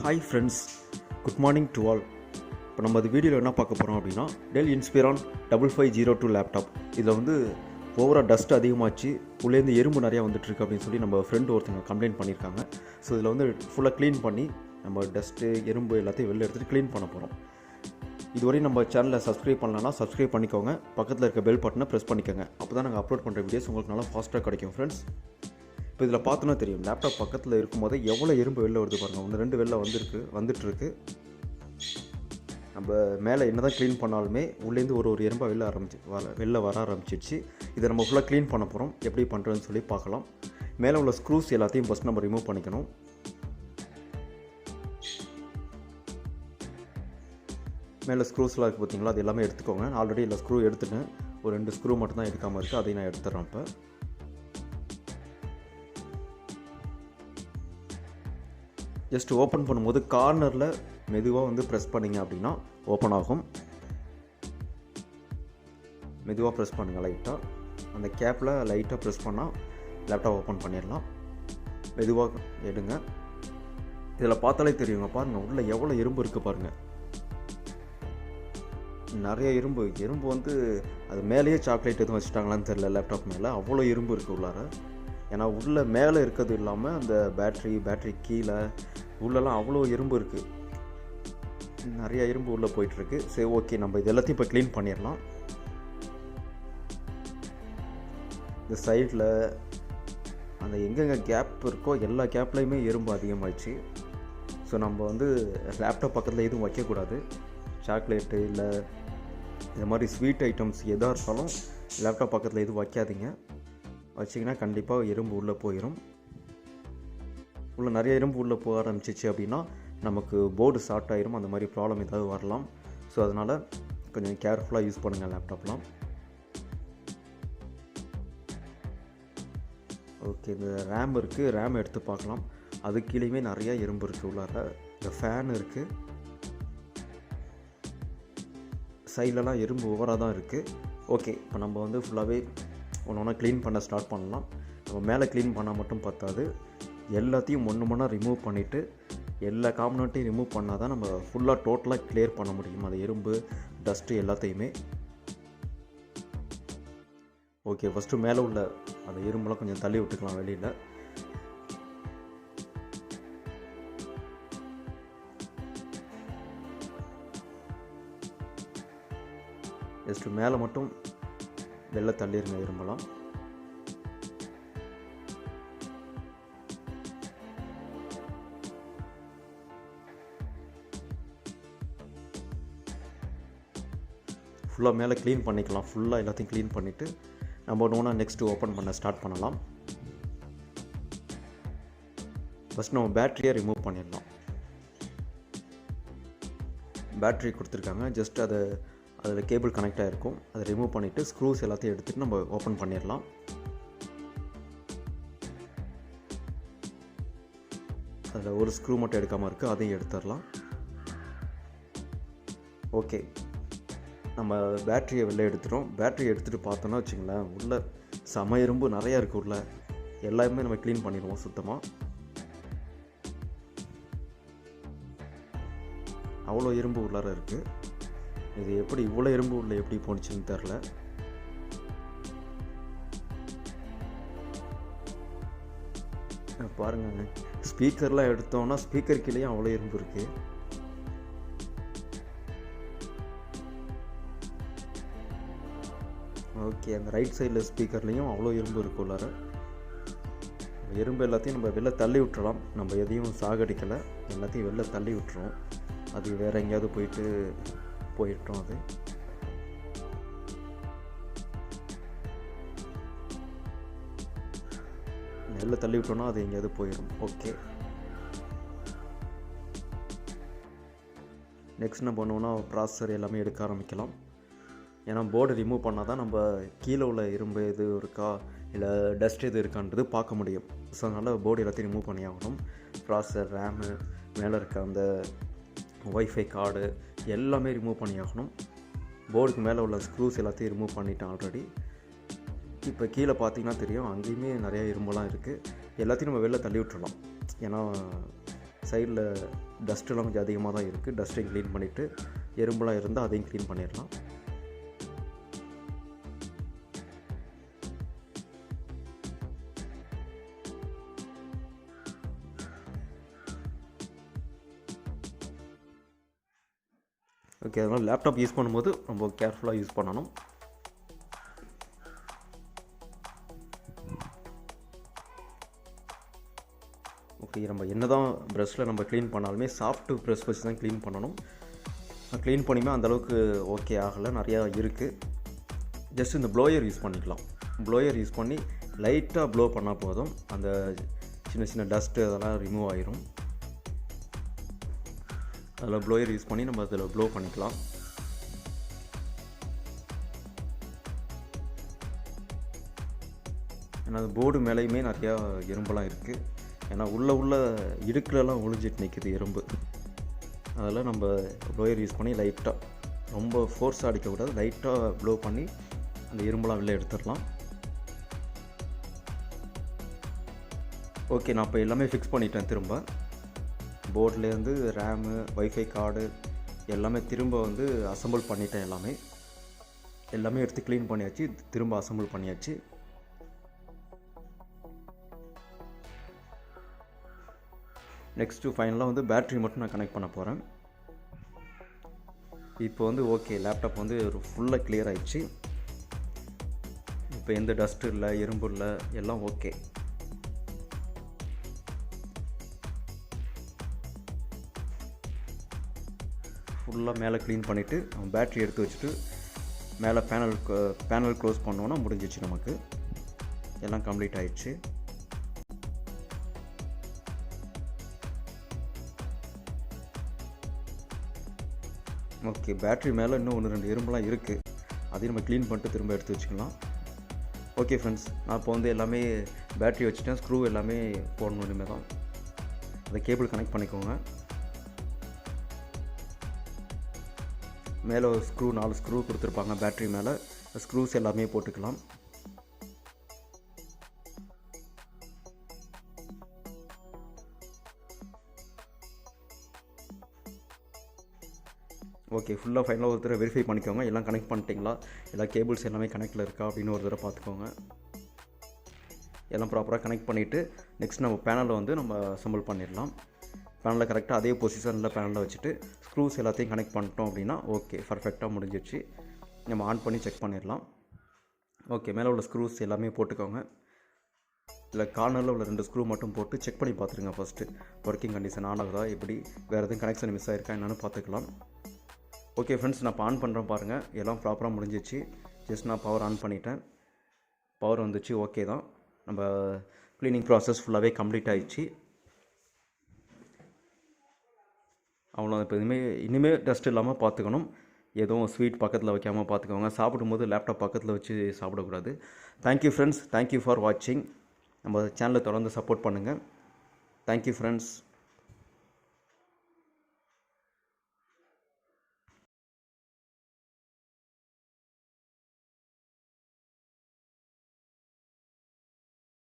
Hi friends, good morning to all. இப்போ நம்ம அது வீடியோவில் என்ன பார்க்க போகிறோம் அப்படின்னா, டெல் இன்ஸ்பிரான் 5502 லேப்டாப். இதில் வந்து ஓவராக டஸ்ட் அதிகமாச்சு, உள்ளேருந்து எறும்பு நிறையா வந்துட்டுருக்கு அப்படின்னு சொல்லி நம்ம ஃப்ரெண்டு ஒருத்தங்க கம்ப்ளைண்ட் பண்ணியிருக்காங்க. ஸோ இதில் வந்து ஃபுல்லாக க்ளீன் பண்ணி நம்ம டஸ்ட்டு எறும்பு எல்லாத்தையும் வெளில எடுத்துகிட்டு க்ளீன் பண்ண போகிறோம். இதுவரையும் நம்ம சேனலை சப்ஸ்கிரைப் பண்ணலன்னா சப்ஸ்கிரைப் பண்ணிக்கோங்க, பக்கத்தில் இருக்க பெல் பட்டனை ப்ரெஸ் பண்ணிக்கோங்க. அப்போ தான் நாங்கள் அப்லோட் பண்ணுற வீடியோஸ் உங்களுக்கு நல்லா ஃபாஸ்ட்டாக கிடைக்கும் ஃப்ரெண்ட்ஸ். இப்போ இதில் பார்த்தோன்னா தெரியும், லேப்டாப் பக்கத்தில் இருக்கும்போது எவ்வளோ எறும்பு வெளில வருது பாருங்கள். 1-2 வெளில வந்துட்டுருக்கு. நம்ம மேலே என்ன தான் க்ளீன் பண்ணாலுமே உள்ளேருந்து ஒரு எறும்பாக வெளில வர ஆரம்பிச்சிடுச்சு. இதை நம்ம ஃபுல்லாக க்ளீன் பண்ண போகிறோம். எப்படி பண்ணுறதுன்னு சொல்லி பார்க்கலாம். மேலே உள்ள ஸ்க்ரூஸ் எல்லாத்தையும் ஃபஸ்ட் நம்ம ரிமூவ் பண்ணிக்கணும். மேலே ஸ்க்ரூஸ்லாம் இருக்குது பார்த்தீங்களா, அது எல்லாமே எடுத்துக்கோங்க. ஆல்ரெடி இல்லை ஸ்க்ரூ எடுத்துட்டேன், ஒரு 2 ஸ்க்ரூ மட்டும் தான் எடுக்காமல் இருக்குது, அதையும் நான் எடுத்துடுறேன். இப்போ ஜஸ்ட் ஓப்பன் பண்ணும்போது கார்னரில் மெதுவாக வந்து ப்ரெஸ் பண்ணிங்க அப்படின்னா ஓப்பன் ஆகும். மெதுவாக ப்ரெஸ் பண்ணுங்கள். லைட்டாக அந்த கேப்பில் லைட்டாக ப்ரெஸ் பண்ணால் லேப்டாப் ஓப்பன் பண்ணிடலாம். மெதுவாக எடுங்க. இதில் பார்த்தாலே தெரியுங்க, பாருங்கள் உள்ளே எவ்வளோ எறும்பு இருக்குது பாருங்கள். நிறைய எறும்பு வந்து அது மேலேயே சாக்லேட் எதுவும் வச்சுட்டாங்களான்னு தெரில. லேப்டாப் மேலே அவ்வளோ எறும்பு இருக்குது உள்ளார. ஏன்னா உள்ளே மேலே இருக்கிறது இல்லாமல் அந்த பேட்ரி கீழே உள்ளெல்லாம் அவ்வளோ எறும்பு இருக்குது. நிறைய எறும்பு உள்ளே போயிட்டுருக்கு. சரி, ஓகே, நம்ம இது எல்லாத்தையும் இப்போ க்ளீன் பண்ணிடலாம். இந்த சைடில் அந்த எங்கெங்கே கேப் இருக்கோ எல்லா கேப்லேயுமே எறும்பு அதிகமாகிடுச்சு. ஸோ நம்ம வந்து லேப்டாப் பக்கத்தில் எதுவும் வைக்கக்கூடாது. சாக்லேட்டு இல்லை இந்த மாதிரி ஸ்வீட் ஐட்டம்ஸ் எதாக இருந்தாலும் லேப்டாப் பக்கத்தில் எதுவும் வைக்காதீங்க. வச்சிங்கன்னா கண்டிப்பாக எறும்பு உள்ளே போயிடும். உள்ளே நிறைய எறும்பு உள்ளே போக ஆரம்பிச்சிச்சு அப்படின்னா நமக்கு போர்டு ஷார்ட் ஆயிரும். அந்த மாதிரி ப்ராப்ளம் ஏதாவது வரலாம். ஸோ அதனால் கொஞ்சம் கேர்ஃபுல்லாக யூஸ் பண்ணுங்கள் லேப்டாப்லாம். ஓகே, இந்த ரேம் இருக்குது, ரேம் எடுத்து பார்க்கலாம். அது கீழேயுமே நிறையா எறும்பு இருக்குது. உள்ளார இந்த ஃபேன் இருக்குது. சைட்லலாம் எறும்பு ஓவராக தான் இருக்குது. ஓகே, இப்போ நம்ம வந்து ஃபுல்லாகவே ஒன்று க்ளீன் பண்ண ஸ்டார்ட் பண்ணலாம். நம்ம மேலே க்ளீன் பண்ணால் மட்டும் பத்தாது, எல்லாத்தையும் ஒன்று ரிமூவ் பண்ணிவிட்டு எல்லா காம்பனண்ட்டையும் ரிமூவ் பண்ணால் தான் நம்ம ஃபுல்லாக டோட்டலாக கிளியர் பண்ண முடியும், அந்த எறும்பு டஸ்ட்டு எல்லாத்தையுமே. ஓகே, ஃபஸ்ட்டு மேலே உள்ள அந்த எறும்பெல்லாம் கொஞ்சம் தள்ளி விட்டுக்கலாம் வெளியில். ஜஸ்ட்டு மேலே மட்டும் வெளில தள்ளிடுங்க எறும்பெல்லாம். ஃபுல்லாக மேலே க்ளீன் பண்ணிக்கலாம். ஃபுல்லாக எல்லாத்தையும் க்ளீன் பண்ணிவிட்டு நம்ம ஒன்று நெக்ஸ்ட்டு ஓப்பன் பண்ண ஸ்டார்ட் பண்ணலாம். ஃபஸ்ட் நம்ம பேட்டரியை ரிமூவ் பண்ணிடலாம். பேட்ரி கொடுத்துருக்காங்க, ஜஸ்ட் அதில் கேபிள் கனெக்ட் ஆகிருக்கும். அதை ரிமூவ் பண்ணிவிட்டு ஸ்க்ரூஸ் எல்லாத்தையும் எடுத்துகிட்டு நம்ம ஓப்பன் பண்ணிடலாம். அதில் ஒரு ஸ்க்ரூ மட்டும் எடுக்காமல் இருக்குது, அதையும் எடுத்துடலாம். ஓகே, நம்ம பேட்டரியை வெளில எடுத்துகிறோம். பேட்டரியை எடுத்துகிட்டு பார்த்தோன்னா வச்சுங்களேன், உள்ளே செம எறும்பு நிறையா இருக்குது. உள்ளே எல்லாமே நம்ம க்ளீன் பண்ணிடுவோம் சுத்தமாக. அவ்வளோ எறும்பு உள்ளார இருக்குது. இது எப்படி இவ்வளோ எறும்பு உள்ளே எப்படி போணுச்சுன்னு தெரில. பாருங்க, ஸ்பீக்கர்லாம் எடுத்தோன்னா ஸ்பீக்கர் கீழேயும் அவ்வளோ எறும்பு இருக்குது. ஓகே, அந்த ரைட் சைடில் ஸ்பீக்கர்லேயும் அவ்வளோ எறும்பு இருக்குது உள்ளார. எறும்பு எல்லாத்தையும் நம்ம வெளில தள்ளி விட்டுறலாம். நம்ம எதையும் சாகடிக்கலை, எல்லாத்தையும் வெளில தள்ளி விட்டுறோம். அது வேறு எங்கேயாவது போயிட்டோம். அது வெளில தள்ளி விட்டோன்னா அது எங்கேயாவது போயிடும். ஓகே, நெக்ஸ்ட் என்ன பண்ணுவோன்னா ப்ராசஸர் எல்லாமே எடுக்க ஆரம்பிக்கலாம். ஏன்னா போர்டு ரிமூவ் பண்ணால் தான் நம்ம கீழே உள்ள எறும்பு எது இருக்கா இல்லை டஸ்ட் எது இருக்கான்றது பார்க்க முடியும். ஸோ அதனால் போர்டு எல்லாத்தையும் ரிமூவ் பண்ணி ஆகணும். ப்ராசஸர், ரேமு, மேலே இருக்க அந்த ஒய்ஃபை கார்டு எல்லாமே ரிமூவ் பண்ணி ஆகணும். போர்டுக்கு மேலே உள்ள ஸ்க்ரூஸ் எல்லாத்தையும் ரிமூவ் பண்ணிட்டேன் ஆல்ரெடி. இப்போ கீழே பார்த்தீங்கன்னா தெரியும், அங்கேயுமே நிறையா எறும்பெல்லாம் இருக்குது. எல்லாத்தையும் நம்ம வெளில தள்ளி விட்டுறலாம். ஏன்னா சைடில் டஸ்ட்டெல்லாம் கொஞ்சம் அதிகமாக தான் இருக்குது. டஸ்ட்டையும் க்ளீன் பண்ணிவிட்டு எறும்புலாம் இருந்தால் அதையும் க்ளீன் பண்ணிடலாம். ஓகே, அதனால் லேப்டாப் யூஸ் பண்ணும்போது ரொம்ப கேர்ஃபுல்லாக யூஸ் பண்ணணும். ஓகே, நம்ம என்ன தான் ப்ரஷ்ஷில் நம்ம க்ளீன் பண்ணாலுமே சாஃப்ட் ப்ரஷ் வச்சு தான் க்ளீன் பண்ணணும். க்ளீன் பண்ணியுமே அந்தளவுக்கு ஓகே ஆகலை, நிறையா இருக்குது. ஜஸ்ட் இந்த ப்ளோயர் யூஸ் பண்ணிக்கலாம். ப்ளோயர் யூஸ் பண்ணி லைட்டாக ப்ளோ பண்ணால் போதும், அந்த சின்ன சின்ன டஸ்ட்டு அதெல்லாம் ரிமூவ் ஆயிரும். அதில் ப்ளோயர் யூஸ் பண்ணி நம்ம அதில் ப்ளோ பண்ணிக்கலாம். ஏன்னா அது போர்டு மேலேயுமே நிறையா எறும்பெல்லாம் இருக்குது. ஏன்னா உள்ள இடுக்கிலலாம் ஒளிஞ்சிட்டு நிற்கிது எறும்பு. அதில் நம்ம ப்ளோயர் யூஸ் பண்ணி லைட்டாக, ரொம்ப ஃபோர்ஸாக அடிக்கக்கூடாது, லைட்டாக ப்ளோ பண்ணி அந்த எறும்பெல்லாம் வெளில எடுத்துடலாம். ஓகே, நான் இப்போ எல்லாமே ஃபிக்ஸ் பண்ணிட்டேன். திரும்ப போர்ட்லேருந்து ரேமு, வைஃபை கார்டு எல்லாமே திரும்ப வந்து அசம்பிள் பண்ணிட்டேன். எல்லாமே எடுத்து க்ளீன் பண்ணியாச்சு, திரும்ப அசம்பிள் பண்ணியாச்சு. நெக்ஸ்ட்டு ஃபைனலாக வந்து பேட்ரி மட்டும் நான் கனெக்ட் பண்ண போகிறேன். இப்போ வந்து ஓகே, லேப்டாப் வந்து ஃபுல்லாக கிளியர் ஆகிடுச்சு. இப்போ எந்த டஸ்ட்டு இல்லை, எறும்பு இல்லை, எல்லாம் ஓகே. ஃபுல்லாக மேலே க்ளீன் பண்ணிவிட்டு பேட்ரி எடுத்து வச்சுட்டு மேலே பேனல் க்ளோஸ் பண்ணோன்னா முடிஞ்சிச்சு. நமக்கு எல்லாம் கம்ப்ளீட் ஆகிடுச்சு. ஓகே, பேட்ரி மேலே இன்னும் 1-2 எறும்புலாம் இருக்குது. அதையும் நம்ம க்ளீன் பண்ணிட்டு திரும்ப எடுத்து வச்சுக்கலாம். ஓகே ஃப்ரெண்ட்ஸ், நான் இப்போ வந்து எல்லாமே பேட்ரி வச்சுட்டேன். ஸ்க்ரூ எல்லாமே போடணும். இனிமேல் தான் அந்த கேபிள் கனெக்ட் பண்ணிக்கோங்க. மேலே ஒரு 4 ஸ்க்ரூ கொடுத்துருப்பாங்க பேட்ரி மேலே. ஸ்க்ரூஸ் எல்லாமே போட்டுக்கலாம். ஓகே, ஃபுல்லாக ஃபைனலாக ஒரு தடவை வெரிஃபை பண்ணிக்கோங்க. எல்லாம் கனெக்ட் பண்ணிட்டீங்களா, எல்லா கேபிள்ஸ் எல்லாமே கனெக்டில் இருக்கா அப்படின்னு ஒரு தடவை பார்த்துக்கோங்க. எல்லாம் ப்ராப்பராக கனெக்ட் பண்ணிவிட்டு நெக்ஸ்ட் நம்ம பேனலில் வந்து நம்ம அசெம்பிள் பண்ணிடலாம். பேனலில் கரெக்டாக அதே பொசிஷனில் பேனலில் வச்சுட்டு ஸ்க்ரூஸ் எல்லாத்தையும் கனெக்ட் பண்ணிட்டோம் அப்படின்னா ஓகே, பர்ஃபெக்டாக முடிஞ்சிடுச்சு. நம்ம ஆன் பண்ணி செக் பண்ணிடலாம். ஓகே, மேலே உள்ள ஸ்க்ரூஸ் எல்லாமே போட்டுக்கோங்க. இல்லை கார்னரில் உள்ள 2 ஸ்க்ரூ மட்டும் போட்டு செக் பண்ணி பார்த்துருங்க. ஃபஸ்ட்டு ஒர்க்கிங் கண்டிஷன் ஆன் ஆகுதா, எப்படி வேறு எதுவும் கனெக்ஷன் மிஸ் ஆகிருக்கா என்னென்னு பார்த்துக்கலாம். ஓகே ஃப்ரெண்ட்ஸ், நான் இப்போ ஆன் பண்ணுறேன் பாருங்கள். எல்லாம் ப்ராப்பராக முடிஞ்சிச்சு. ஜஸ்ட் நான் பவர் ஆன் பண்ணிட்டேன். பவர் வந்துச்சு. ஓகே தான், நம்ம க்ளீனிங் ப்ராசஸ் ஃபுல்லாகவே கம்ப்ளீட் ஆகிடுச்சு. அவ்வளோ. இப்போ இனிமேல் டஸ்ட் இல்லாமல் பார்த்துக்கணும். எதுவும் ஸ்வீட் பக்கத்தில் வைக்காமல் பார்த்துக்கோங்க. சாப்பிடும்போது லேப்டாப் பக்கத்தில் வச்சு சாப்பிடக்கூடாது. தேங்க்யூ ஃப்ரெண்ட்ஸ், தேங்க்யூ ஃபார் வாட்சிங். நம்ம சேனலை தொடர்ந்து சப்போர்ட் பண்ணுங்கள். Thank you friends.